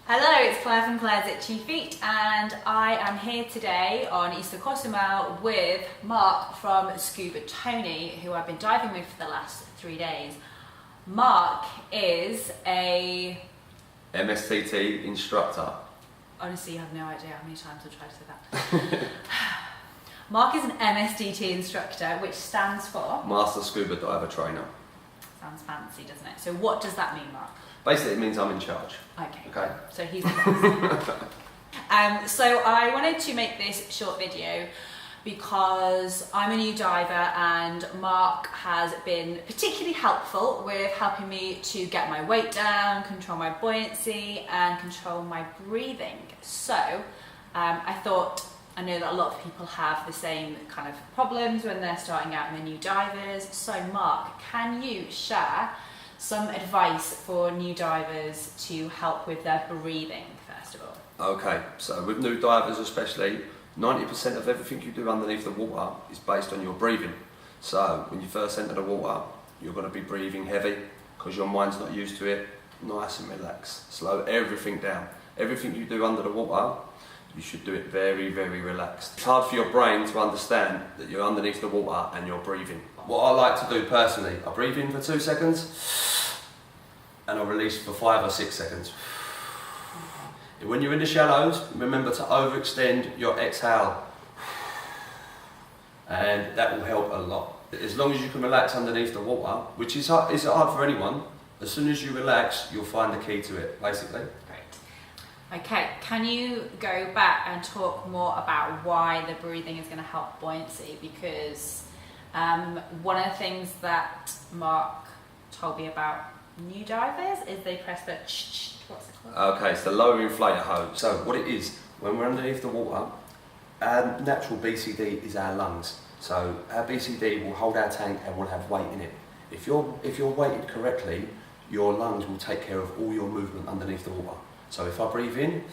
Hello, it's Claire from Claire's Itchy Feet, and I am here today on Cozumel with Marc from Scubatony, who I've been diving with for the last 3 days. Marc is a MSTT instructor. Honestly, you have no idea how many times I've tried to say that. Marc is an MSTT instructor, which stands for? Master Scuba Diver Trainer. Sounds fancy, doesn't it? So what does that mean, Marc? Basically, it means I'm in charge. Okay. So he's the boss. So I wanted to make this short video because I'm a new diver and Marc has been particularly helpful with helping me to get my weight down, control my buoyancy and control my breathing. So I thought, I know that a lot of people have the same kind of problems when they're starting out and they're new divers. So Marc, can you share some advice for new divers to help with their breathing, first of all? Okay, so with new divers especially, 90% of everything you do underneath the water is based on your breathing. So when you first enter the water, you're going to be breathing heavy because your mind's not used to it. Nice and relaxed. Slow everything down. Everything you do under the water, you should do it very, very relaxed. It's hard for your brain to understand that you're underneath the water and you're breathing. What I like to do personally, I breathe in for 2 seconds and I release for 5 or 6 seconds. When you're in the shallows, remember to overextend your exhale, and that will help a lot. As long as you can relax underneath the water, which is hard for anyone, as soon as you relax, you'll find the key to it, basically. Great. Okay, can you go back and talk more about why the breathing is going to help buoyancy? Because one of the things that Marc told me about new divers is they press the what's it called? Okay, it's the lower inflator hose. So what it is, when we're underneath the water, our natural BCD is our lungs. So our BCD will hold our tank and will have weight in it. If you're weighted correctly, your lungs will take care of all your movement underneath the water. So if I breathe in,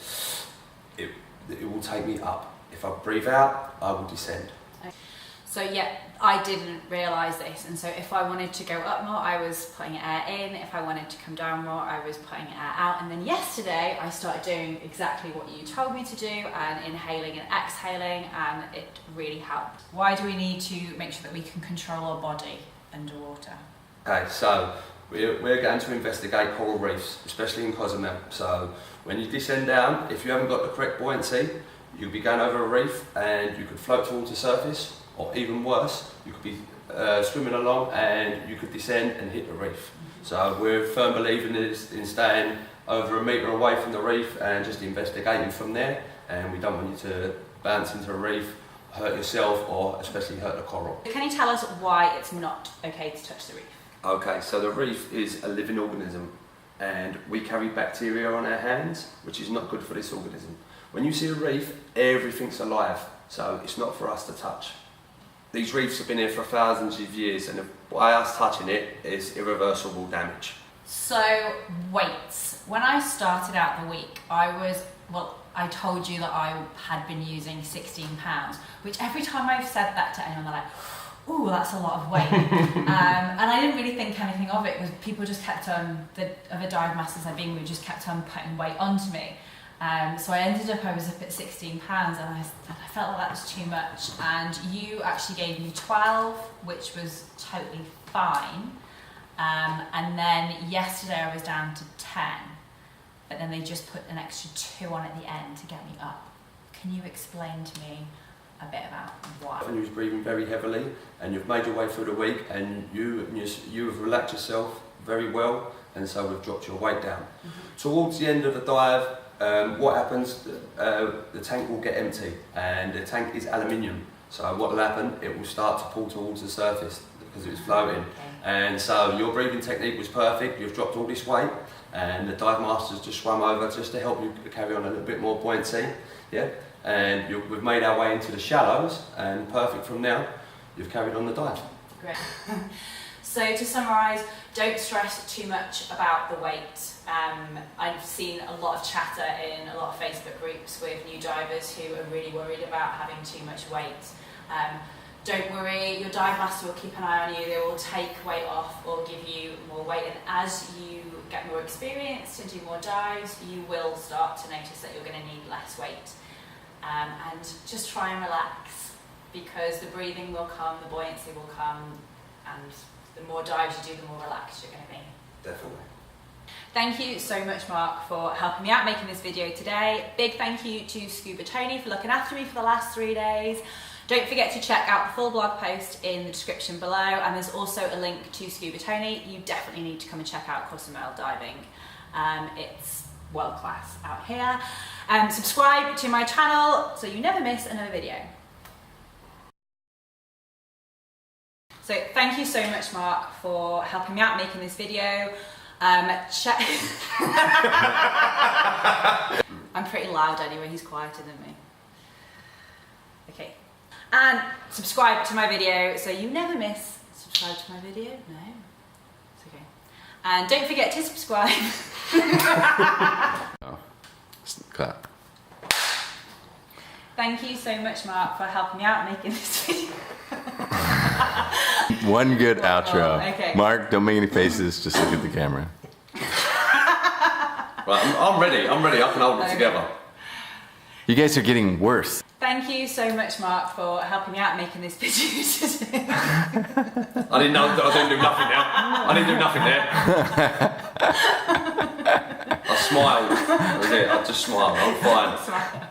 it will take me up. If I breathe out, I will descend. So yeah, I didn't realise this, and so if I wanted to go up more, I was putting air in. If I wanted to come down more, I was putting air out. And then yesterday, I started doing exactly what you told me to do, and inhaling and exhaling, and it really helped. Why do we need to make sure that we can control our body underwater? Okay, so we're going to investigate coral reefs, especially in Cozumel. So when you descend down, if you haven't got the correct buoyancy, you'll be going over a reef and you could float towards the surface, or even worse, you could be swimming along and you could descend and hit the reef. So we're firm believers in staying over 1 metre away from the reef and just investigating from there, and we don't want you to bounce into a reef, hurt yourself, or especially hurt the coral. Can you tell us why it's not okay to touch the reef? Okay, so the reef is a living organism and we carry bacteria on our hands, which is not good for this organism. When you see a reef, everything's alive, so it's not for us to touch. These reefs have been here for thousands of years, and by us touching it is irreversible damage. So weights. When I started out the week, I told you that I had been using 16 pounds, which every time I've said that to anyone, they're like, ooh, that's a lot of weight. And I didn't really think anything of it, because people just kept on, the other dive masters I've been with just kept on putting weight onto me. So I ended up, I was up at 16 pounds, and I felt like that was too much. And you actually gave me 12, which was totally fine. And then yesterday I was down to 10, but then they just put an extra 2 on at the end to get me up. Can you explain to me a bit about why? When you're breathing very heavily and you've made your way through the week and you have relaxed yourself very well, and so we've dropped your weight down. Towards the end of the dive, what happens, the tank will get empty, and the tank is aluminium. So what will happen, it will start to pull towards the surface because it's floating. Okay. And so your breathing technique was perfect, you've dropped all this weight, and the dive masters just swam over just to help you carry on a little bit more buoyancy. Yeah? And we've made our way into the shallows, and perfect from now, you've carried on the dive. Great. So to summarise, don't stress too much about the weight. I've seen a lot of chatter in a lot of Facebook groups with new divers who are really worried about having too much weight. Don't worry, your dive master will keep an eye on you. They will take weight off or give you more weight, and as you get more experience and do more dives, you will start to notice that you're going to need less weight. And just try and relax, because the breathing will come, the buoyancy will come, and the more dives you do, the more relaxed you're going to be. Definitely. Thank you so much, Marc, for helping me out making this video today. Big thank you to Scubatony for looking after me for the last 3 days. Don't forget to check out the full blog post in the description below, and there's also a link to Scubatony. You definitely need to come and check out Cozumel diving. It's world class out here. Subscribe to my channel so you never miss another video. So thank you so much, Marc, for helping me out making this video. I'm pretty loud anyway, he's quieter than me. Okay. And subscribe to my video so you never miss. Subscribe to my video? No? It's okay. And don't forget to subscribe. Oh. Clap. Thank you so much, Marc, for helping me out making this video. One good outro. Okay. Marc, don't make any faces, just look at the camera. Right, I'm ready, I can hold it together. You guys are getting worse. Thank you so much, Marc, for helping me out making this video today. I didn't do nothing there. I didn't do nothing there. I smiled. That was it, I just smiled, I'm fine.